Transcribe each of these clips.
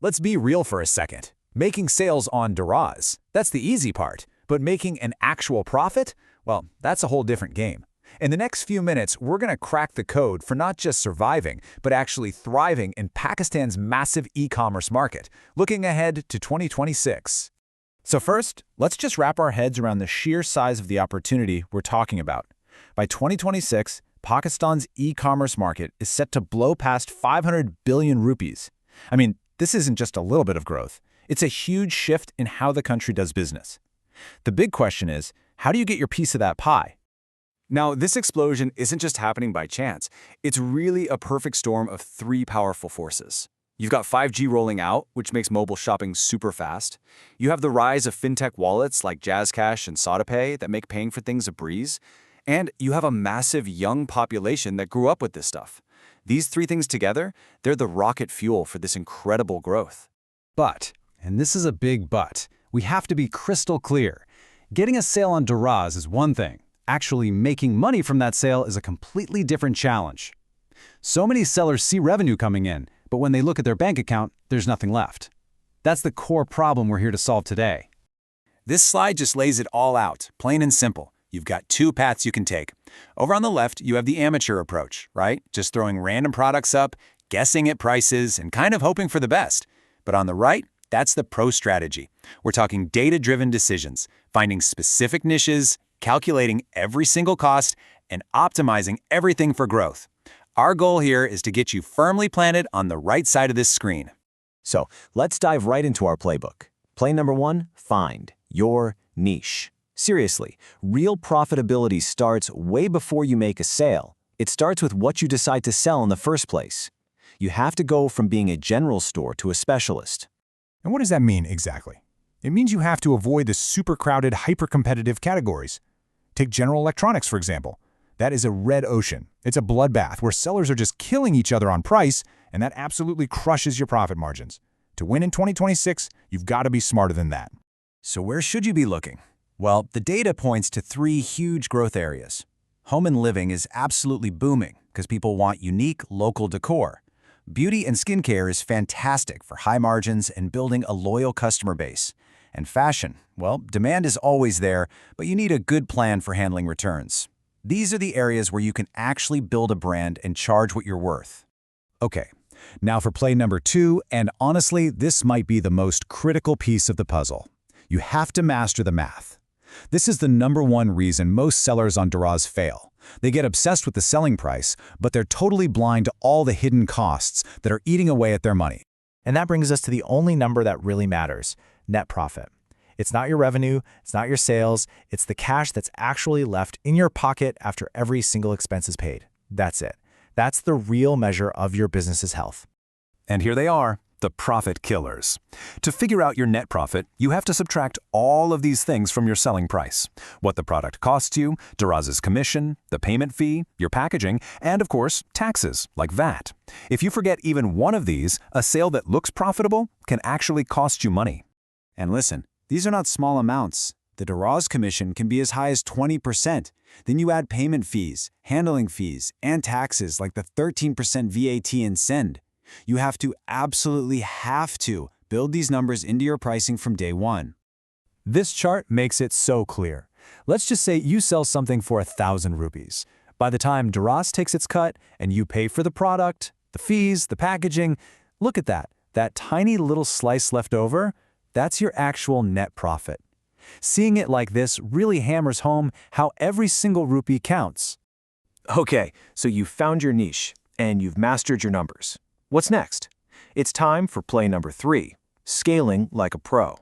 Let's be real for a second. Making sales on Daraz, that's the easy part. But making an actual profit? Well, that's a whole different game. In the next few minutes, we're going to crack the code for not just surviving, but actually thriving in Pakistan's massive e-commerce market, looking ahead to 2026. So first, let's just wrap our heads around the sheer size of the opportunity we're talking about. By 2026, Pakistan's e-commerce market is set to blow past 500 billion rupees. I mean, this isn't just a little bit of growth. It's a huge shift in how the country does business. The big question is, how do you get your piece of that pie? Now, this explosion isn't just happening by chance. It's really a perfect storm of three powerful forces. You've got 5G rolling out, which makes mobile shopping super fast. You have the rise of fintech wallets like JazzCash and SaudaPay that make paying for things a breeze. And you have a massive young population that grew up with this stuff. These three things together, they're the rocket fuel for this incredible growth. But, and this is a big but, we have to be crystal clear. Getting a sale on Daraz is one thing. Actually making money from that sale is a completely different challenge. So many sellers see revenue coming in, but when they look at their bank account, there's nothing left. That's the core problem we're here to solve today. This slide just lays it all out, plain and simple. You've got two paths you can take. Over on the left, you have the amateur approach, right? Just throwing random products up, guessing at prices, and kind of hoping for the best. But on the right, that's the pro strategy. We're talking data-driven decisions, finding specific niches, calculating every single cost, and optimizing everything for growth. Our goal here is to get you firmly planted on the right side of this screen. So let's dive right into our playbook. Play number 1, find your niche. Seriously, real profitability starts way before you make a sale. It starts with what you decide to sell in the first place. You have to go from being a general store to a specialist. And what does that mean exactly? It means you have to avoid the super crowded, hyper-competitive categories. Take general electronics, for example. That is a red ocean. It's a bloodbath where sellers are just killing each other on price, and that absolutely crushes your profit margins. To win in 2026, you've got to be smarter than that. So where should you be looking? Well, the data points to three huge growth areas. Home and living is absolutely booming because people want unique local decor. Beauty and skincare is fantastic for high margins and building a loyal customer base. And fashion, well, demand is always there, but you need a good plan for handling returns. These are the areas where you can actually build a brand and charge what you're worth. Okay, now for play number 2, and honestly, this might be the most critical piece of the puzzle. You have to master the math. This is the #1 reason most sellers on Daraz fail. They get obsessed with the selling price, but they're totally blind to all the hidden costs that are eating away at their money. And that brings us to the only number that really matters, net profit. It's not your revenue, it's not your sales, it's the cash that's actually left in your pocket after every single expense is paid. That's it. That's the real measure of your business's health. And here they are, the profit killers. To figure out your net profit, you have to subtract all of these things from your selling price. What the product costs you, Daraz's commission, the payment fee, your packaging, and of course, taxes, like VAT. If you forget even one of these, a sale that looks profitable can actually cost you money. And listen, these are not small amounts. The Daraz commission can be as high as 20%. Then you add payment fees, handling fees, and taxes like the 13% VAT and send. You absolutely have to build these numbers into your pricing from day one. This chart makes it so clear. Let's just say you sell something for 1,000 rupees. By the time Daraz takes its cut and you pay for the product, the fees, the packaging, look at that. That tiny little slice left over, that's your actual net profit. Seeing it like this really hammers home how every single rupee counts. Okay, so you've found your niche and you've mastered your numbers. What's next? It's time for play number 3, scaling like a pro.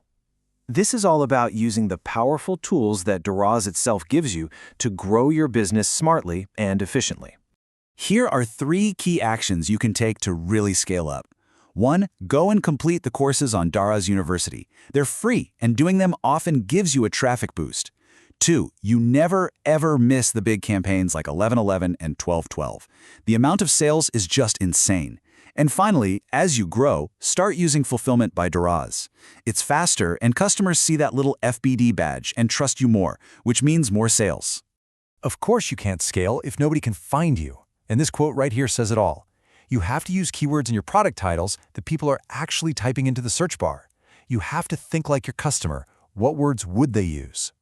This is all about using the powerful tools that Daraz itself gives you to grow your business smartly and efficiently. Here are 3 key actions you can take to really scale up. 1, go and complete the courses on Daraz University. They're free, and doing them often gives you a traffic boost. 2, you never ever miss the big campaigns like 11/11 and 12/12. The amount of sales is just insane. And finally, as you grow, start using Fulfillment by Daraz. It's faster, and customers see that little FBD badge and trust you more, which means more sales. Of course you can't scale if nobody can find you. And this quote right here says it all. You have to use keywords in your product titles that people are actually typing into the search bar. You have to think like your customer. What words would they use?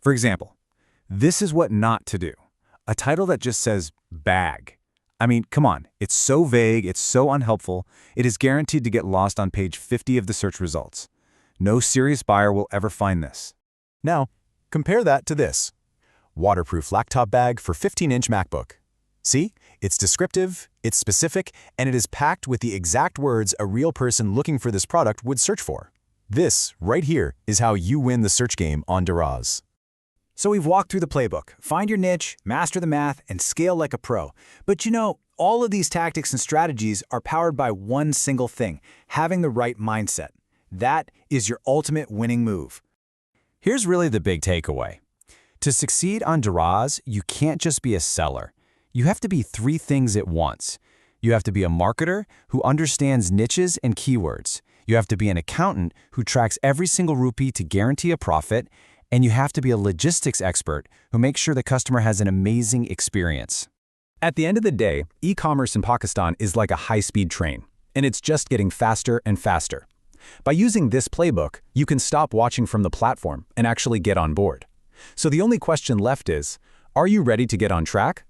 For example, this is what not to do. A title that just says bag. I mean, come on, it's so vague, it's so unhelpful, it is guaranteed to get lost on page 50 of the search results. No serious buyer will ever find this. Now, compare that to this. Waterproof laptop bag for 15-inch MacBook. See? It's descriptive, it's specific, and it is packed with the exact words a real person looking for this product would search for. This, right here, is how you win the search game on Daraz. So we've walked through the playbook. Find your niche, master the math, and scale like a pro. But you know, all of these tactics and strategies are powered by one single thing, having the right mindset. That is your ultimate winning move. Here's really the big takeaway. To succeed on Daraz, you can't just be a seller. You have to be three things at once. You have to be a marketer who understands niches and keywords. You have to be an accountant who tracks every single rupee to guarantee a profit. And you have to be a logistics expert who makes sure the customer has an amazing experience. At the end of the day, e-commerce in Pakistan is like a high-speed train, and it's just getting faster and faster. By using this playbook, you can stop watching from the platform and actually get on board. So the only question left is, are you ready to get on track?